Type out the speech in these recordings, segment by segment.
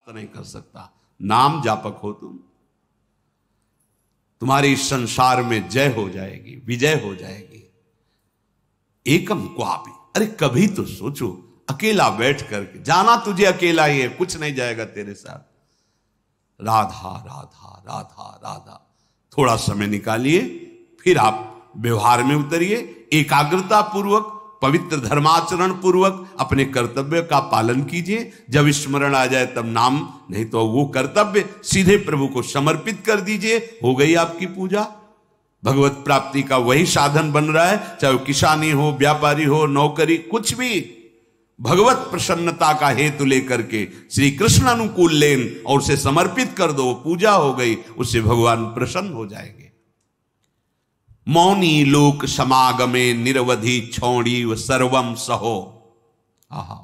नहीं कर सकता। नाम जापक हो तुम, तुम्हारी इस संसार में जय हो जाएगी, विजय हो जाएगी। एकम क्वापि, अरे कभी तो सोचो, अकेला बैठ करके, जाना तुझे अकेला ही है, कुछ नहीं जाएगा तेरे साथ। राधा राधा राधा राधा, थोड़ा समय निकालिए, फिर आप व्यवहार में उतरिए, एकाग्रता पूर्वक, पवित्र धर्माचरण पूर्वक अपने कर्तव्य का पालन कीजिए। जब स्मरण आ जाए तब नाम, नहीं तो वो कर्तव्य सीधे प्रभु को समर्पित कर दीजिए, हो गई आपकी पूजा। भगवत प्राप्ति का वही साधन बन रहा है, चाहे वो किसानी हो, व्यापारी हो, नौकरी, कुछ भी। भगवत प्रसन्नता का हेतु लेकर के श्री कृष्ण अनुकूल लेन और उसे समर्पित कर दो, पूजा हो गई, उससे भगवान प्रसन्न हो जाएंगे। मौनी लोक समागमे निरवधि छौड़ी व सर्वम सहो। आहा,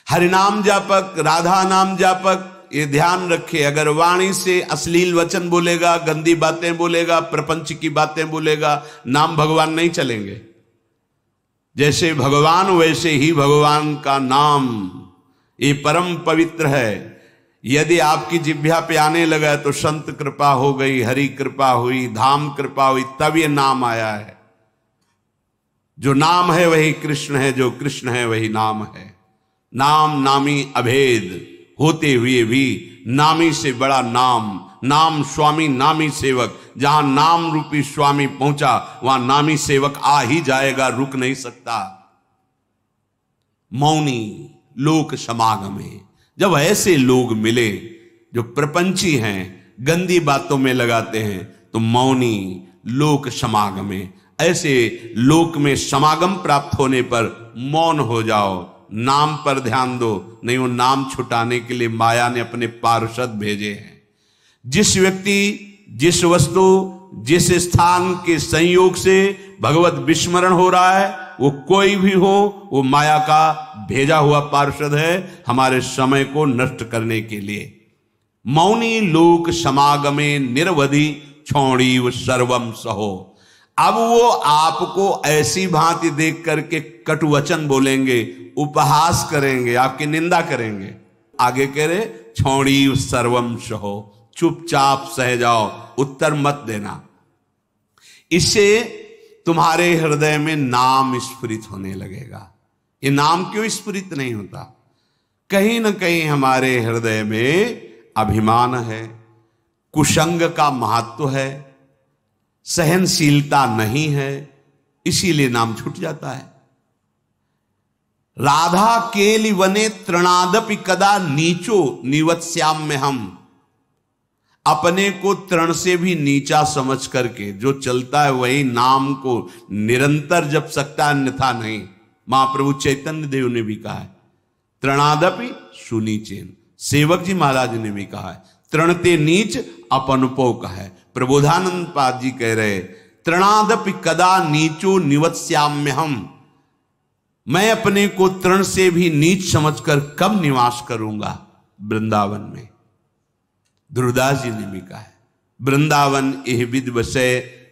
हरिनाम जापक, राधा नाम जापक, ये ध्यान रखे, अगर वाणी से अश्लील वचन बोलेगा, गंदी बातें बोलेगा, प्रपंच की बातें बोलेगा, नाम भगवान नहीं चलेंगे। जैसे भगवान वैसे ही भगवान का नाम, ये परम पवित्र है। यदि आपकी जिह्वा पे आने लगा तो संत कृपा हो गई, हरि कृपा हुई, धाम कृपा हुई, तब ये नाम आया है। जो नाम है वही कृष्ण है, जो कृष्ण है वही नाम है। नाम नामी अभेद होते हुए भी नामी से बड़ा नाम, नाम स्वामी नामी सेवक। जहां नाम रूपी स्वामी पहुंचा वहां नामी सेवक आ ही जाएगा, रुक नहीं सकता। मौनी लोक समागमे, जब ऐसे लोग मिले जो प्रपंची हैं, गंदी बातों में लगाते हैं, तो मौनी लोक समागमे, ऐसे लोक में समागम प्राप्त होने पर मौन हो जाओ, नाम पर ध्यान दो। नहीं, वो नाम छुटाने के लिए माया ने अपने पार्षद भेजे हैं। जिस व्यक्ति, जिस वस्तु, जिस स्थान के संयोग से भगवत विस्मरण हो रहा है, वो कोई भी हो, वो माया का भेजा हुआ पार्षद है, हमारे समय को नष्ट करने के लिए। मौनी लोक समागमे निरवधि छौड़ी व सर्वम सहो। अब वो आपको ऐसी भांति देख करके कटु वचन बोलेंगे, उपहास करेंगे, आपकी निंदा करेंगे। आगे कह रहे छौड़ी व सर्वम सहो, चुपचाप सह जाओ, उत्तर मत देना। इससे तुम्हारे हृदय में नाम स्फुरित होने लगेगा। ये नाम क्यों स्फुरित नहीं होता? कहीं ना कहीं हमारे हृदय में अभिमान है, कुसंग का महत्व है, सहनशीलता नहीं है, इसीलिए नाम छूट जाता है। राधा केलि वने तृणादपि कदा नीचो निवत्स्याम में हम, अपने को तृण से भी नीचा समझ करके जो चलता है वही नाम को निरंतर जप सकता, अन्यथा नहीं। महाप्रभु चैतन्य देव ने भी कहा है तृणादपि सुनीचेन, सेवक जी महाराज ने भी कहा है तृणते नीच अपनुपो का है। प्रबोधानंद पाद जी कह रहे तृणादपि कदा नीचो निवत्स्याम्य हम, मैं अपने को तृण से भी नीच समझकर कब निवास करूंगा वृंदावन में। ध्रुवदास जी ने भी कहा है वृंदावन एह विद वसै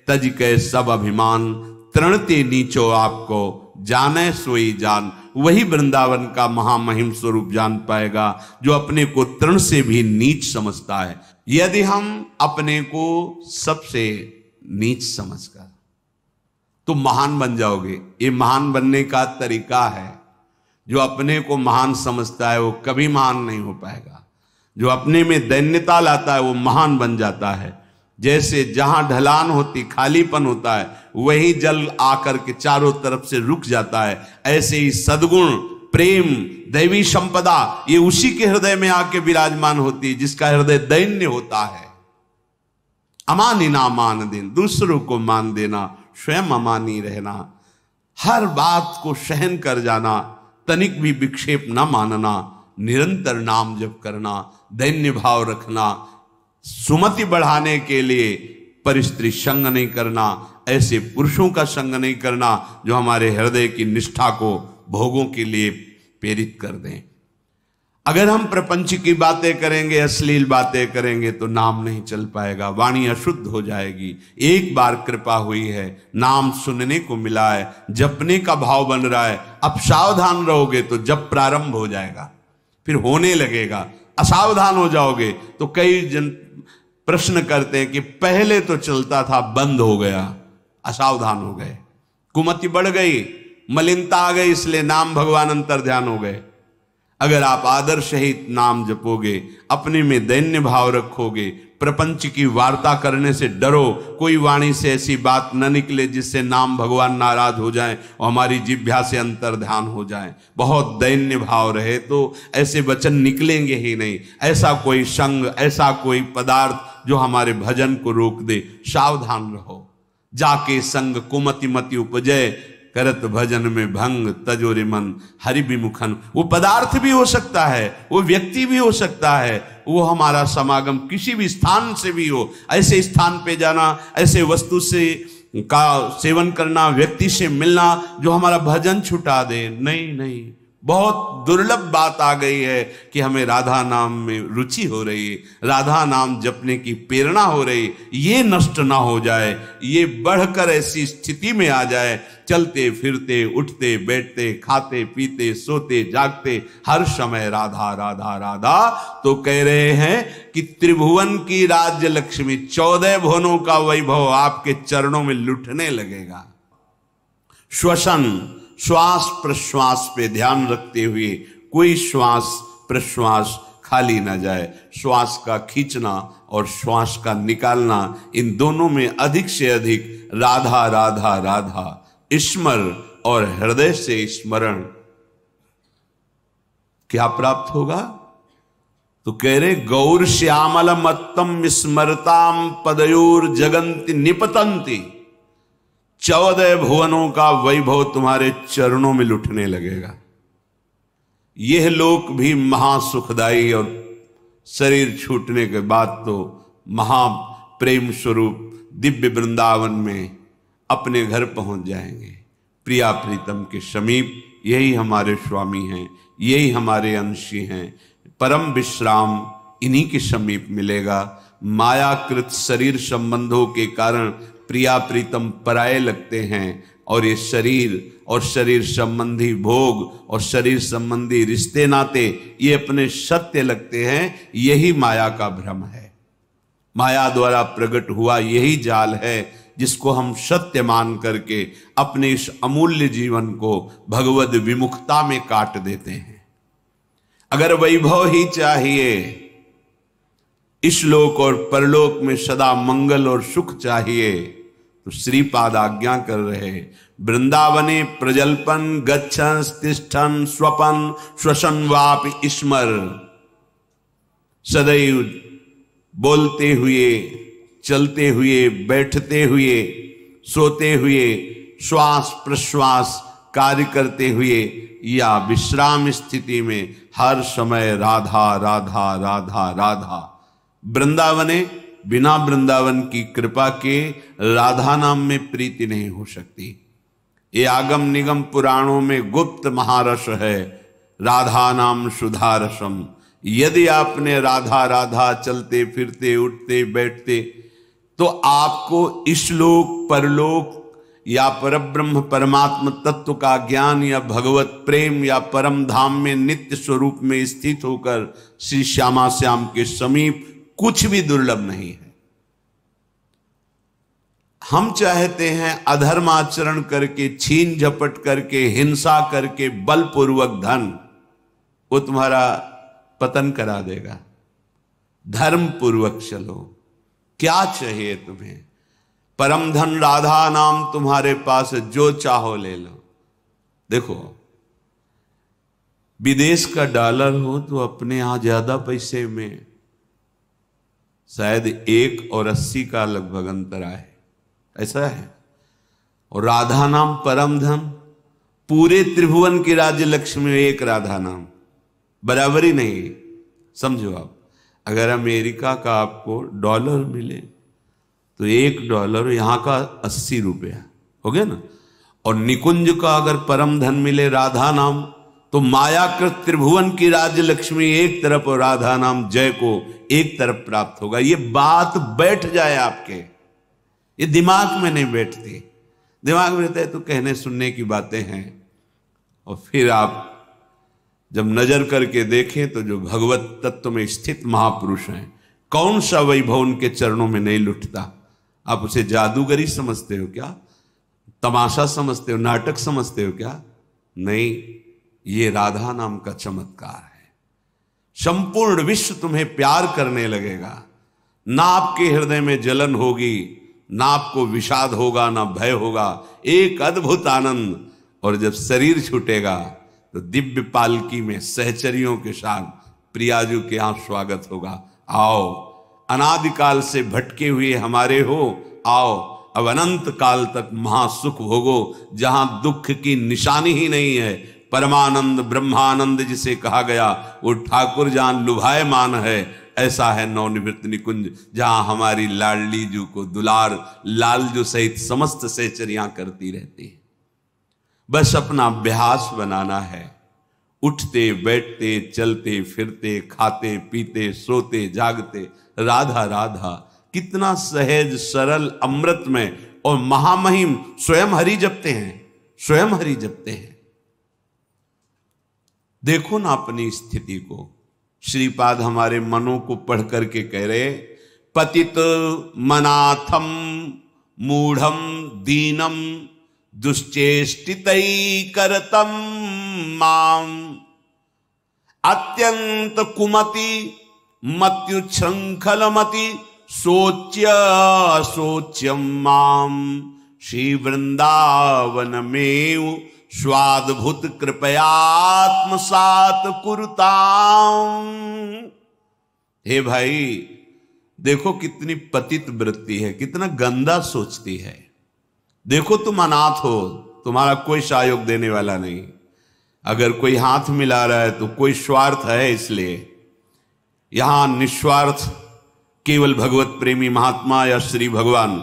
तज कै सब अभिमान, तृणते नीचो आपको जाने सोई जान। वही वृंदावन का महामहिम स्वरूप जान पाएगा जो अपने को तृण से भी नीच समझता है। यदि हम अपने को सबसे नीच समझकर, तो महान बन जाओगे। ये महान बनने का तरीका है। जो अपने को महान समझता है वो कभी महान नहीं हो पाएगा। जो अपने में दैन्यता लाता है वो महान बन जाता है। जैसे जहां ढलान होती, खालीपन होता है, वही जल आकर के चारों तरफ से रुक जाता है। ऐसे ही सद्गुण, प्रेम, दैवी संपदा, ये उसी के हृदय में आके विराजमान होती है जिसका हृदय दैन्य होता है। अमानी ना मान देना, दूसरों को मान देना, स्वयं अमानी रहना, हर बात को सहन कर जाना, तनिक भी विक्षेप न मानना, निरंतर नाम जप करना, दैन्य भाव रखना, सुमति बढ़ाने के लिए परिस्त्री संग नहीं करना, ऐसे पुरुषों का संग नहीं करना जो हमारे हृदय की निष्ठा को भोगों के लिए प्रेरित कर दें। अगर हम प्रपंच की बातें करेंगे, अश्लील बातें करेंगे तो नाम नहीं चल पाएगा, वाणी अशुद्ध हो जाएगी। एक बार कृपा हुई है, नाम सुनने को मिला है, जपने का भाव बन रहा है, अब सावधान रहोगे तो जप प्रारंभ हो जाएगा। फिर होने लगेगा। असावधान हो जाओगे तो कई जन प्रश्न करते हैं कि पहले तो चलता था, बंद हो गया, असावधान हो गए, कुमति बढ़ गई, मलिनता आ गई, इसलिए नाम भगवान अंतर ध्यान हो गए। अगर आप आदर सहित नाम जपोगे, अपने में दैन्य भाव रखोगे, प्रपंच की वार्ता करने से डरो, कोई वाणी से ऐसी बात न निकले जिससे नाम भगवान नाराज हो जाए और हमारी जिह्वा से अंतर ध्यान हो जाए, बहुत दैन्य भाव रहे तो ऐसे वचन निकलेंगे ही नहीं। ऐसा कोई संग, ऐसा कोई पदार्थ जो हमारे भजन को रोक दे, सावधान रहो। जाके संग कुमति मति उपजय, करत भजन में भंग तजोरे मन हरि विमुखन। वो पदार्थ भी हो सकता है, वो व्यक्ति भी हो सकता है, वो हमारा समागम किसी भी स्थान से भी हो। ऐसे स्थान पे जाना, ऐसे वस्तु से का सेवन करना, व्यक्ति से मिलना जो हमारा भजन छुटा दे, नहीं नहीं। बहुत दुर्लभ बात आ गई है कि हमें राधा नाम में रुचि हो रही है, राधा नाम जपने की प्रेरणा हो रही, ये नष्ट ना हो जाए, ये बढ़कर ऐसी स्थिति में आ जाए, चलते फिरते उठते बैठते खाते पीते सोते जागते हर समय राधा राधा राधा। तो कह रहे हैं कि त्रिभुवन की राज्य लक्ष्मी, 14 भुवनों का वैभव आपके चरणों में लुटने लगेगा। श्वसन, श्वास प्रश्वास पे ध्यान रखते हुए कोई श्वास प्रश्वास खाली ना जाए। श्वास का खींचना और श्वास का निकालना, इन दोनों में अधिक से अधिक राधा राधा राधा स्मर और हृदय से स्मरण। क्या प्राप्त होगा? तो कह रहे गौर श्यामल मत्तम स्मरताम पदयोर जगंति निपतंती। 14 भुवनों का वैभव तुम्हारे चरणों में लुटने लगेगा। यह लोक भी महासुखदायी और शरीर छूटने के बाद तो महाप्रेम स्वरूप दिव्य वृंदावन में अपने घर पहुंच जाएंगे, प्रिया प्रीतम के समीप। यही हमारे स्वामी हैं, यही हमारे अंशी हैं। परम विश्राम इन्हीं के समीप मिलेगा। मायाकृत शरीर संबंधों के कारण प्रिया प्रीतम पराये लगते हैं और ये शरीर और शरीर संबंधी भोग और शरीर संबंधी रिश्ते नाते ये अपने सत्य लगते हैं। यही माया का भ्रम है। माया द्वारा प्रकट हुआ यही जाल है जिसको हम सत्य मान करके अपने इस अमूल्य जीवन को भगवद विमुखता में काट देते हैं। अगर वैभव ही चाहिए, इस लोक और परलोक में सदा मंगल और सुख चाहिए, तो श्रीपाद आज्ञा कर रहे वृंदावने प्रजल्पन गच्छन् तिष्ठन् स्वपन श्वसन वापि स्मर। सदैव बोलते हुए, चलते हुए, बैठते हुए, सोते हुए, श्वास प्रश्वास कार्य करते हुए या विश्राम स्थिति में हर समय राधा राधा राधा राधा। वृंदावने, बिना वृंदावन की कृपा के राधा नाम में प्रीति नहीं हो सकती। ये आगम निगम पुराणों में गुप्त महारस है, राधा नाम सुधा रसम। यदि आपने राधा राधा चलते फिरते उठते बैठते तो आपको इस लोक परलोक या परब्रह्म परमात्म तत्व का ज्ञान या भगवत प्रेम या परम धाम में नित्य स्वरूप में स्थित होकर श्री श्यामा श्याम के समीप कुछ भी दुर्लभ नहीं है। हम चाहते हैं अधर्म आचरण करके, छीन झपट करके, हिंसा करके, बलपूर्वक धन, वो तुम्हारा पतन करा देगा। धर्म पूर्वक चलो। क्या चाहिए तुम्हें? परम धन राधा नाम तुम्हारे पास है, जो चाहो ले लो। देखो, विदेश का डॉलर हो तो अपने यहां ज्यादा पैसे में शायद 1.80 का लगभग अंतर आए, ऐसा है। और राधा नाम परम धन, पूरे त्रिभुवन की राज्य लक्ष्मी में एक राधा नाम, बराबरी नहीं। समझो आप, अगर अमेरिका का आपको डॉलर मिले तो $1 यहां का 80 रुपया हो गया ना। और निकुंज का अगर परम धन मिले राधा नाम, तो मायाकृत त्रिभुवन की राज्य लक्ष्मी एक तरफ और राधा नाम जय को एक तरफ प्राप्त होगा। ये बात बैठ जाए आपके, ये दिमाग में नहीं बैठती। दिमाग में रहता है तो कहने सुनने की बातें हैं, और फिर आप जब नजर करके देखें तो जो भगवत तत्व में स्थित महापुरुष हैं, कौन सा वैभव उनके चरणों में नहीं लुटता। आप उसे जादूगरी समझते हो क्या? तमाशा समझते हो? नाटक समझते हो क्या? नहीं, ये राधा नाम का चमत्कार है। संपूर्ण विश्व तुम्हें प्यार करने लगेगा, ना आपके हृदय में जलन होगी, ना आपको विषाद होगा, ना भय होगा, एक अद्भुत आनंद। और जब शरीर छूटेगा तो दिव्य पालकी में सहचरियों के साथ प्रियाजू के यहां स्वागत होगा। आओ, अनादिकाल से भटके हुए हमारे हो, आओ अब अनंत काल तक महासुख भोगो, जहां दुख की निशानी ही नहीं है। परमानंद ब्रह्मानंद जिसे कहा गया, वो ठाकुर जहां लुभायमान है, ऐसा है नवनिवृत्त निकुंज, जहां हमारी लाडली जू को दुलार लालजू सहित समस्त सहचरियां करती रहती है। बस अपना अभ्यास बनाना है। उठते बैठते चलते फिरते खाते पीते सोते जागते राधा राधा, कितना सहज सरल अमृतमय और महामहिम स्वयं हरि जपते हैं, स्वयं हरि जपते हैं। देखो ना अपनी स्थिति को। श्रीपाद हमारे मनों को पढ़ करके कह रहे, पतित मनाथम मूढ़म दीनम दुश्चेष्टितै करतम माम अत्यंत कुमति मत्युच्छृंखलमति सोच्य सोच्यम माम श्री वृंदावन में स्वाद्भुत कृपयात्मसात कुरुताम। हे भाई, देखो कितनी पतित वृत्ति है, कितना गंदा सोचती है। देखो तुम अनाथ हो, तुम्हारा कोई सहयोग देने वाला नहीं। अगर कोई हाथ मिला रहा है तो कोई स्वार्थ है, इसलिए यहां निस्वार्थ केवल भगवत प्रेमी महात्मा या श्री भगवान,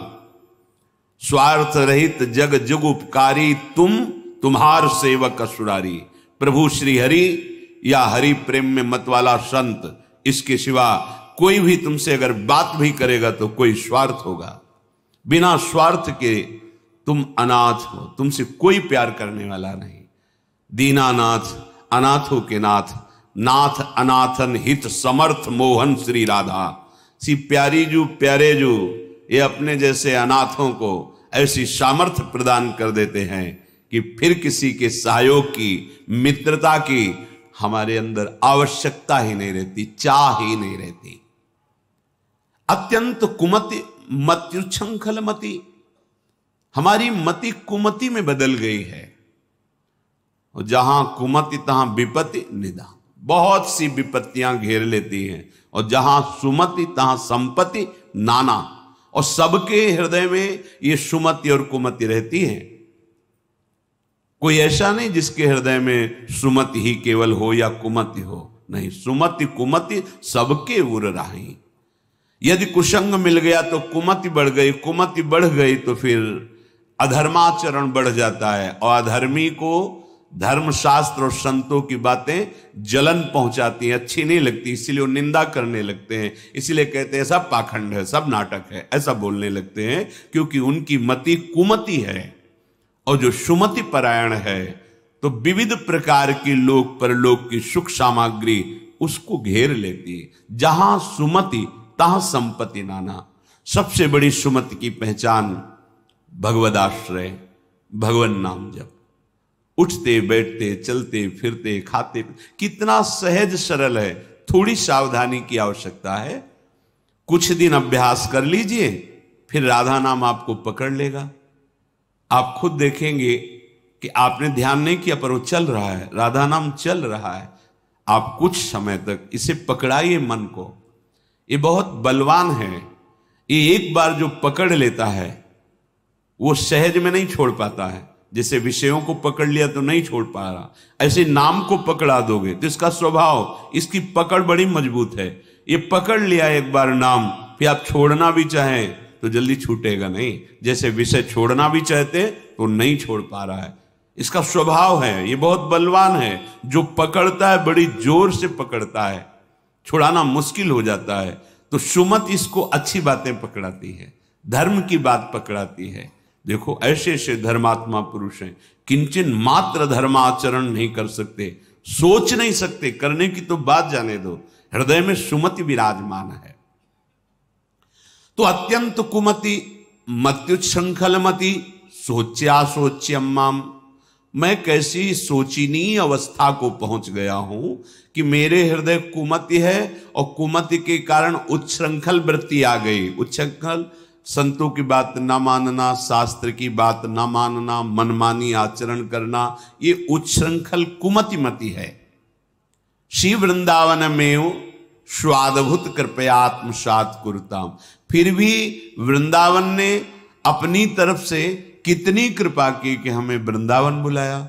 स्वार्थ रहित जग जुग उपकारी तुम, तुम्हार सेवक असुरारी। प्रभु श्री हरि या हरि प्रेम में मत वाला संत, इसके सिवा कोई भी तुमसे अगर बात भी करेगा तो कोई स्वार्थ होगा। बिना स्वार्थ के तुम अनाथ हो, तुमसे कोई प्यार करने वाला नहीं। दीनानाथ अनाथों के नाथ, नाथ अनाथन हित समर्थ मोहन श्री राधा। सी प्यारी जू प्यारे जू, ये अपने जैसे अनाथों को ऐसी सामर्थ्य प्रदान कर देते हैं कि फिर किसी के सहयोग की, मित्रता की हमारे अंदर आवश्यकता ही नहीं रहती, चाह ही नहीं रहती। अत्यंत कुमति मत्युच्छृंखल मति, हमारी मति कुमति में बदल गई है। और जहां कुमति तहां विपत्ति निदान, बहुत सी विपत्तियां घेर लेती हैं। और जहां सुमति तहां संपत्ति नाना, और सबके हृदय में ये सुमति और कुमति रहती है। कोई ऐसा नहीं जिसके हृदय में सुमति ही केवल हो या कुमति हो, नहीं, सुमति कुमति सबके उर राही। यदि कुसंग मिल गया तो कुमति बढ़ गई, कुमति बढ़ गई तो फिर अधर्माचरण बढ़ जाता है, और अधर्मी को धर्मशास्त्र और संतों की बातें जलन पहुंचाती हैं, अच्छी नहीं लगती, इसीलिए वो निंदा करने लगते हैं। इसीलिए कहते हैं सब पाखंड है, सब नाटक है, ऐसा बोलने लगते हैं, क्योंकि उनकी मति कुमति है। और जो सुमति परायण है तो विविध प्रकार की लोक परलोक की सुख सामग्री उसको घेर लेती है। जहां सुमति तहां संपत्ति नाना। सबसे बड़ी सुमति की पहचान भगवदाश्रय, भगवन नाम जप। उठते बैठते चलते फिरते खाते, कितना सहज सरल है। थोड़ी सावधानी की आवश्यकता है। कुछ दिन अभ्यास कर लीजिए, फिर राधा नाम आपको पकड़ लेगा। आप खुद देखेंगे कि आपने ध्यान नहीं किया पर वो चल रहा है, राधा नाम चल रहा है। आप कुछ समय तक इसे पकड़ाइए मन को, ये बहुत बलवान है। ये एक बार जो पकड़ लेता है वो सहज में नहीं छोड़ पाता है। जैसे विषयों को पकड़ लिया तो नहीं छोड़ पा रहा, ऐसे नाम को पकड़ा दोगे तो इसका स्वभाव, इसकी पकड़ बड़ी मजबूत है। ये पकड़ लिया एक बार नाम, फिर आप छोड़ना भी चाहें तो जल्दी छूटेगा नहीं। जैसे विषय छोड़ना भी चाहते तो नहीं छोड़ पा रहा है, इसका स्वभाव है। ये बहुत बलवान है, जो पकड़ता है बड़ी जोर से पकड़ता है, छुड़ाना मुश्किल हो जाता है। तो सुमत इसको अच्छी बातें पकड़ाती है, धर्म की बात पकड़ाती है। देखो ऐसे ऐसे धर्मात्मा पुरुष हैं, किंचन मात्र धर्माचरण नहीं कर सकते, सोच नहीं सकते, करने की तो बात जाने दो, हृदय में सुमति विराजमान है। तो अत्यंत कुमति मत्युच्छृंखलमति सोच्या सोच्यम्माम, मैं कैसी सोचनीय अवस्था को पहुंच गया हूं कि मेरे हृदय कुमति है और कुमति के कारण उच्छृंखल वृत्ति आ गई। उच्छृंखल संतों की बात ना मानना, शास्त्र की बात ना मानना, मनमानी आचरण करना, ये उच्छृंखल कुमतिमति है। श्री वृंदावन में स्वादभूत कृपया आत्मसात कुरुताम, फिर भी वृंदावन ने अपनी तरफ से कितनी कृपा की कि हमें वृंदावन बुलाया,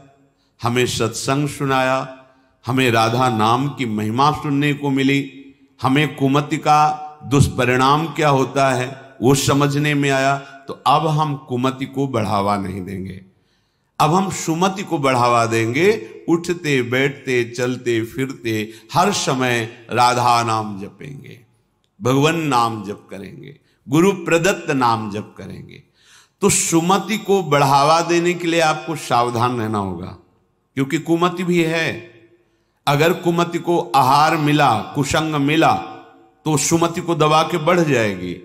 हमें सत्संग सुनाया, हमें राधा नाम की महिमा सुनने को मिली, हमें कुमति का दुष्परिणाम क्या होता है वो समझने में आया। तो अब हम कुमति को बढ़ावा नहीं देंगे, अब हम सुमति को बढ़ावा देंगे। उठते बैठते चलते फिरते हर समय राधा नाम जपेंगे, भगवान नाम जप करेंगे, गुरु प्रदत्त नाम जप करेंगे। तो सुमति को बढ़ावा देने के लिए आपको सावधान रहना होगा, क्योंकि कुमति भी है। अगर कुमति को आहार मिला, कुसंग मिला, तो सुमति को दबा के बढ़ जाएगी,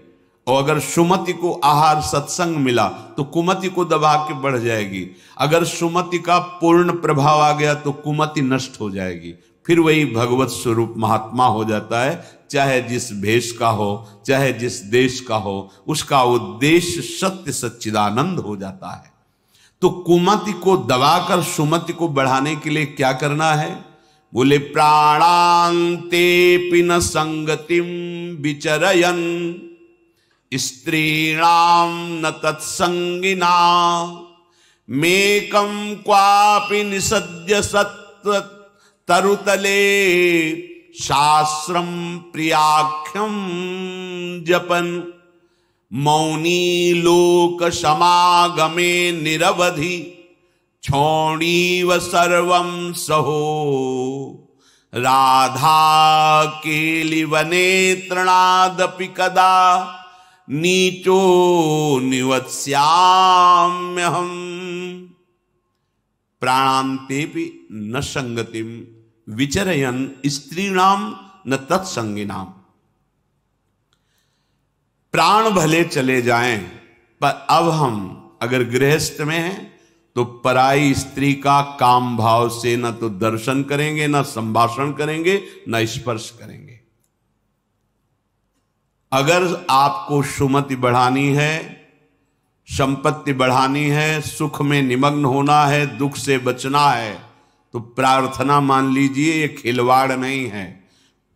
और अगर सुमति को आहार सत्संग मिला तो कुमति को दबा के बढ़ जाएगी। अगर सुमति का पूर्ण प्रभाव आ गया तो कुमति नष्ट हो जाएगी, फिर वही भगवत स्वरूप महात्मा हो जाता है। चाहे जिस भेष का हो, चाहे जिस देश का हो, उसका उद्देश्य सत्य सच्चिदानंद हो जाता है। तो कुमति को दबाकर सुमति को बढ़ाने के लिए क्या करना है? बोले प्राणांते पिन संगतिम विचरयन स्त्रीणाम न तत्संगिना मेकम क्वापि निसद्य सत्व तरुतले शास्त्रम प्रियाख्यम जपन मौनी लोक समागमे निरवधि क्षौणीव सर्वं सहो राधा केलिवने तृणादपि कदा नीचो निवत्स्याम्यहम् प्राणान्तेपि न संगतिम विचरयन स्त्रीणाम न तत्संगिनाम। प्राण भले चले जाएं, पर अब हम अगर गृहस्थ में हैं तो पराई स्त्री का काम भाव से न तो दर्शन करेंगे, न संभाषण करेंगे, न स्पर्श करेंगे। अगर आपको सुमति बढ़ानी है, संपत्ति बढ़ानी है, सुख में निमग्न होना है, दुख से बचना है, तो प्रार्थना मान लीजिए ये खिलवाड़ नहीं है,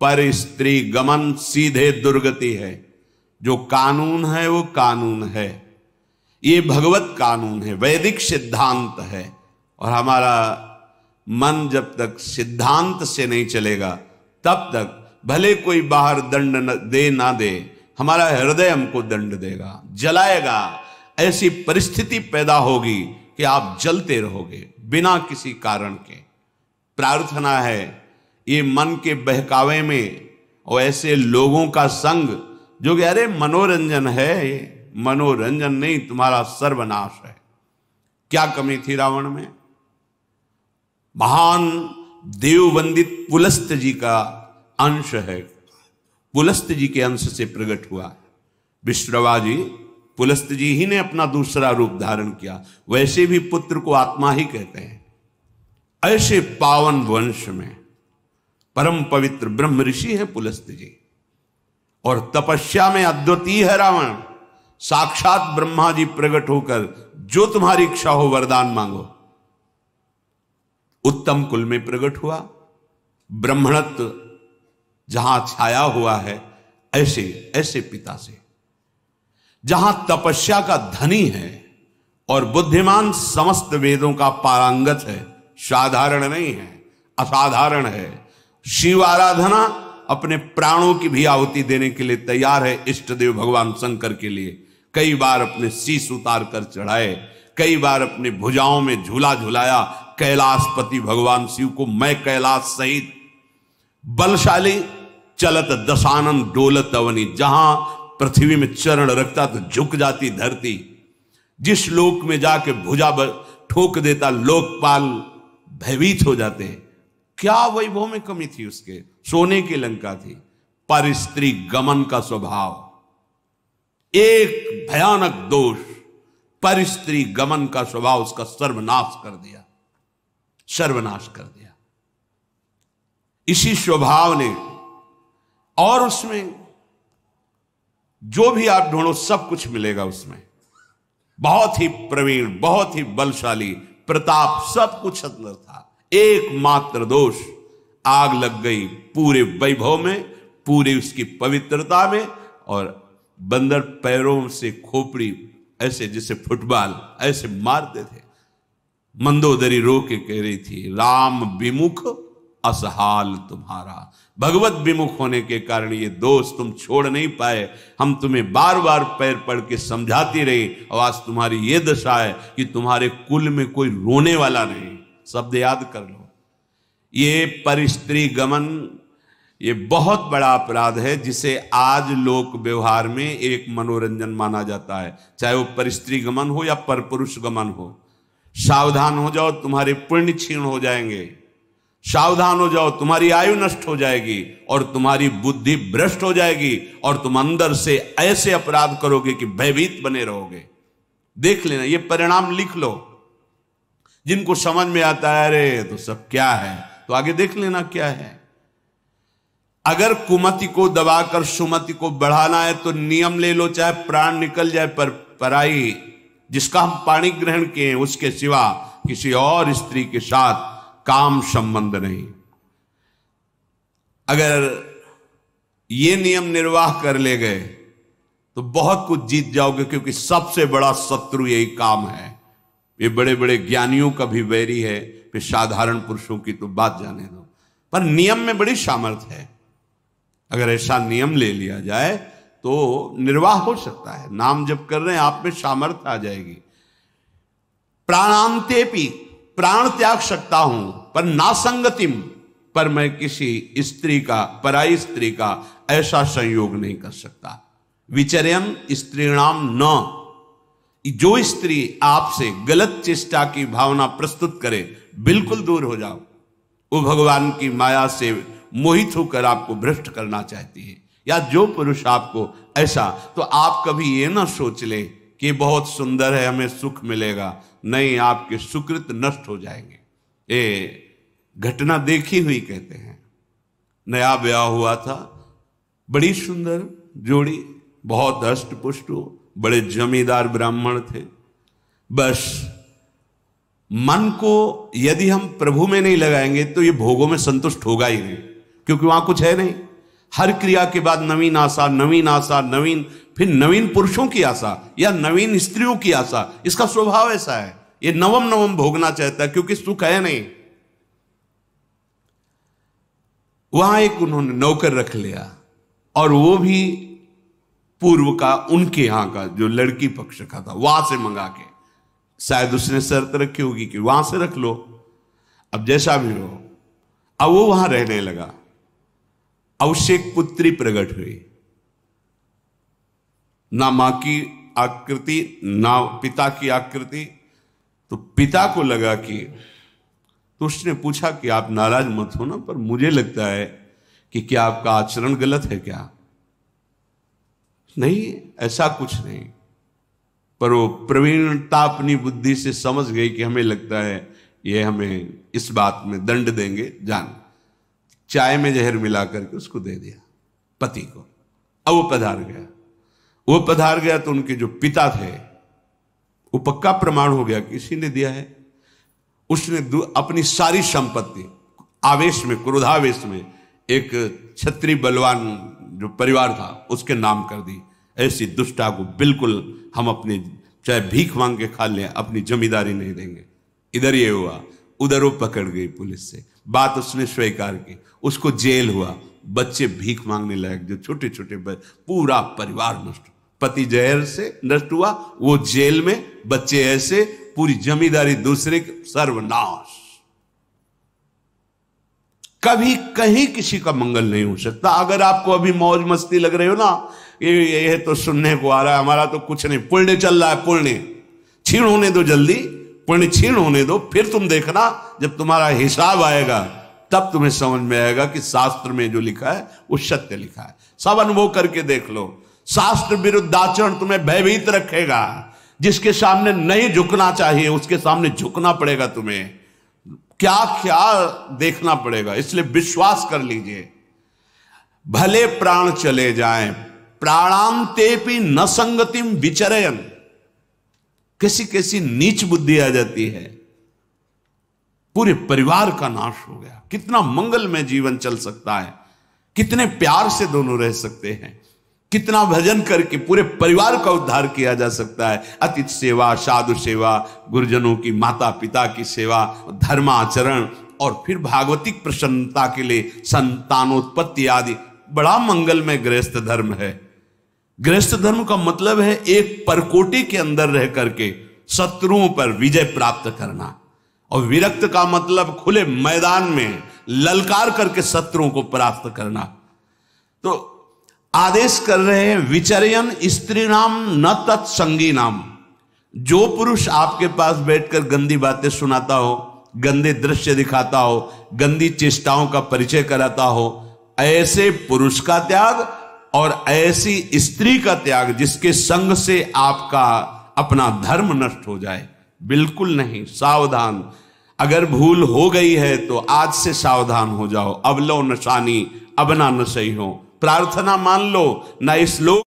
पर स्त्री गमन सीधे दुर्गति है। जो कानून है वो कानून है, ये भगवत कानून है, वैदिक सिद्धांत है। और हमारा मन जब तक सिद्धांत से नहीं चलेगा तब तक भले कोई बाहर दंड दे ना दे, हमारा हृदय हमको दंड देगा, जलाएगा। ऐसी परिस्थिति पैदा होगी कि आप जलते रहोगे बिना किसी कारण के। प्रार्थना है ये मन के बहकावे में और ऐसे लोगों का संग जो कि अरे मनोरंजन है, मनोरंजन नहीं, तुम्हारा सर्वनाश है। क्या कमी थी रावण में? महान देववंदित पुलस्त जी का अंश है, पुलस्त जी के अंश से प्रकट हुआ। विश्रवा जी, पुलस्त जी ही ने अपना दूसरा रूप धारण किया। वैसे भी पुत्र को आत्मा ही कहते हैं। ऐसे पावन वंश में परम पवित्र ब्रह्म ऋषि है पुलस्त जी, और तपस्या में अद्वितीय है रावण। साक्षात ब्रह्मा जी प्रकट होकर जो तुम्हारी इच्छा हो वरदान मांगो। उत्तम कुल में प्रकट हुआ, ब्राह्मणत्व जहां छाया हुआ है, ऐसे ऐसे पिता से, जहां तपस्या का धनी है और बुद्धिमान समस्त वेदों का पारंगत है। साधारण नहीं है, असाधारण है। शिव आराधना अपने प्राणों की भी आहुति देने के लिए तैयार है। इष्ट देव भगवान शंकर के लिए कई बार अपने शीश उतार कर चढ़ाए, कई बार अपने भुजाओं में झूला झुलाया। कैलाशपति भगवान शिव को मैं कैलाश सहित बलशाली चलत दशानन डोलत अवनी, जहां पृथ्वी में चरण रखता तो झुक जाती धरती। जिस लोक में जाके भुजा ठोक देता लोकपाल भयभीत हो जाते। क्या वैभव में कमी थी उसके? सोने की लंका थी। पर स्त्री गमन का स्वभाव, एक भयानक दोष, पर स्त्री गमन का स्वभाव उसका सर्वनाश कर दिया, सर्वनाश कर दिया इसी स्वभाव ने। और उसमें जो भी आप ढूंढो सब कुछ मिलेगा उसमें। बहुत ही प्रवीण, बहुत ही बलशाली, प्रताप, सब कुछ अंदर था। एकमात्र दोष, आग लग गई पूरे वैभव में, पूरी उसकी पवित्रता में। और बंदर पैरों से खोपड़ी ऐसे जैसे फुटबॉल ऐसे मारते थे। मंदोदरी रो के कह रही थी, राम विमुख असहाल तुम्हारा। भगवत विमुख होने के कारण ये दोष तुम छोड़ नहीं पाए। हम तुम्हें बार बार पैर पड़ के समझाती रही, और आज तुम्हारी ये दशा है कि तुम्हारे कुल में कोई रोने वाला नहीं। शब्द याद कर लो। ये पर स्त्री गमन, ये बहुत बड़ा अपराध है, जिसे आज लोक व्यवहार में एक मनोरंजन माना जाता है। चाहे वो पर स्त्री गमन हो या पर पुरुष गमन हो। सावधान हो जाओ, तुम्हारे पुण्य क्षीण हो जाएंगे। सावधान हो जाओ, तुम्हारी आयु नष्ट हो जाएगी और तुम्हारी बुद्धि भ्रष्ट हो जाएगी, और तुम अंदर से ऐसे अपराध करोगे कि भयभीत बने रहोगे। देख लेना, ये परिणाम लिख लो। जिनको समझ में आता है अरे तो सब क्या है, तो आगे देख लेना क्या है। अगर कुमति को दबाकर सुमति को बढ़ाना है तो नियम ले लो, चाहे प्राण निकल जाए, पर पराई जिसका हम पाणी ग्रहण किए हैं उसके सिवा किसी और स्त्री के साथ काम संबंध नहीं। अगर ये नियम निर्वाह कर ले गए तो बहुत कुछ जीत जाओगे, क्योंकि सबसे बड़ा शत्रु यही काम है। ये बड़े बड़े ज्ञानियों का भी वैरी है, फिर साधारण पुरुषों की तो बात जाने दो। पर नियम में बड़ी सामर्थ्य है। अगर ऐसा नियम ले लिया जाए तो निर्वाह हो सकता है। नाम जप कर रहे हैं, आप में सामर्थ्य आ जाएगी। प्राणांतेपि, प्राण त्याग सकता हूं, पर नासंगतिम, पर मैं किसी स्त्री का, पराई स्त्री का ऐसा संयोग नहीं कर सकता। विचर्यन स्त्रीणाम न, जो स्त्री आपसे गलत चेष्टा की भावना प्रस्तुत करे, बिल्कुल दूर हो जाओ। वो भगवान की माया से मोहित होकर आपको भ्रष्ट करना चाहती है। या जो पुरुष आपको ऐसा, तो आप कभी ये ना सोच ले कि बहुत सुंदर है, हमें सुख मिलेगा। नहीं, आपके सुकृत नष्ट हो जाएंगे। ये घटना देखी हुई कहते हैं। नया ब्याह हुआ था, बड़ी सुंदर जोड़ी, बहुत अष्ट पुष्ट, बड़े जमींदार ब्राह्मण थे। बस मन को यदि हम प्रभु में नहीं लगाएंगे तो ये भोगों में संतुष्ट होगा ही नहीं, क्योंकि वहां कुछ है नहीं। हर क्रिया के बाद नवीन आशा, नवीन आशा, नवीन, फिर नवीन पुरुषों की आशा या नवीन स्त्रियों की आशा। इसका स्वभाव ऐसा है, ये नवम नवम भोगना चाहता है, क्योंकि सुख है नहीं। वहां एक उन्होंने नौकर रख लिया, और वो भी पूर्व का, उनके यहां का, जो लड़की पक्ष का था, वहां से मंगा के। शायद उसने शर्त रखी होगी कि वहां से रख लो, अब जैसा भी हो। अब वो वहां रहने लगा। अब उससे एक पुत्री प्रकट हुई, ना मां की आकृति ना पिता की आकृति। तो पिता को लगा कि, तो उसने पूछा कि आप नाराज मत हो ना, पर मुझे लगता है कि क्या आपका आचरण गलत है क्या? नहीं, ऐसा कुछ नहीं। पर वो प्रवीणता अपनी बुद्धि से समझ गई कि हमें लगता है ये हमें इस बात में दंड देंगे। जान, चाय में जहर मिला करके उसको दे दिया पति को। अब वो पधार गया तो उनके जो पिता थे, वो पक्का प्रमाण हो गया किसी ने दिया है। उसने अपनी सारी संपत्ति आवेश में, क्रोधावेश में, एक क्षत्रिय बलवान जो परिवार था उसके नाम कर दी। ऐसी दुष्टा को बिल्कुल हम अपने, चाहे भीख मांग के खा लें, अपनी जमींदारी नहीं देंगे। इधर ये हुआ, उधर वो पकड़ गई पुलिस से, बात उसने स्वीकार की, उसको जेल हुआ। बच्चे भीख मांगने लायक, जो छोटे छोटे पूरा परिवार नष्ट। पति जहर से नष्ट हुआ, वो जेल में, बच्चे ऐसे, पूरी जमींदारी दूसरे, सर्वनाश। कभी कहीं किसी का मंगल नहीं हो सकता। अगर आपको अभी मौज मस्ती लग रही हो ना, ये तो सुनने को आ रहा है, हमारा तो कुछ नहीं, पुण्य चल रहा है, पुण्य क्षीण होने दो, जल्दी पुण्य क्षीण होने दो, फिर तुम देखना जब तुम्हारा हिसाब आएगा तब तुम्हें समझ में आएगा कि शास्त्र में जो लिखा है वो सत्य लिखा है। सब अनुभव करके देख लो। शास्त्र विरुद्ध आचरण तुम्हें भयभीत रखेगा। जिसके सामने नहीं झुकना चाहिए उसके सामने झुकना पड़ेगा। तुम्हें क्या क्या देखना पड़ेगा। इसलिए विश्वास कर लीजिए, भले प्राण चले जाएं, प्राणांतेपि न संगतिम विचरयन। कैसी कैसी नीच बुद्धि आ जाती है, पूरे परिवार का नाश हो गया। कितना मंगलमय जीवन चल सकता है, कितने प्यार से दोनों रह सकते हैं, कितना भजन करके पूरे परिवार का उद्धार किया जा सकता है। अतिथि सेवा, साधु सेवा, गुरुजनों की, माता पिता की सेवा, धर्माचरण और फिर भागवतिक प्रसन्नता के लिए संतानोत्पत्ति आदि। बड़ा मंगलमय गृहस्थ धर्म है। गृहस्थ धर्म का मतलब है एक परकोटी के अंदर रह करके शत्रुओं पर विजय प्राप्त करना, और विरक्त का मतलब खुले मैदान में ललकार करके शत्रुओं को परास्त करना। तो आदेश कर रहे हैं विचरयन स्त्री नाम न तत्संगी नाम। जो पुरुष आपके पास बैठकर गंदी बातें सुनाता हो, गंदे दृश्य दिखाता हो, गंदी चेष्टाओं का परिचय कराता हो, ऐसे पुरुष का त्याग और ऐसी स्त्री का त्याग जिसके संग से आपका अपना धर्म नष्ट हो जाए, बिल्कुल नहीं। सावधान। अगर भूल हो गई है तो आज से सावधान हो जाओ। अब लो नशानी अब ना न सही हो। प्रार्थना मान लो, ना इस लोक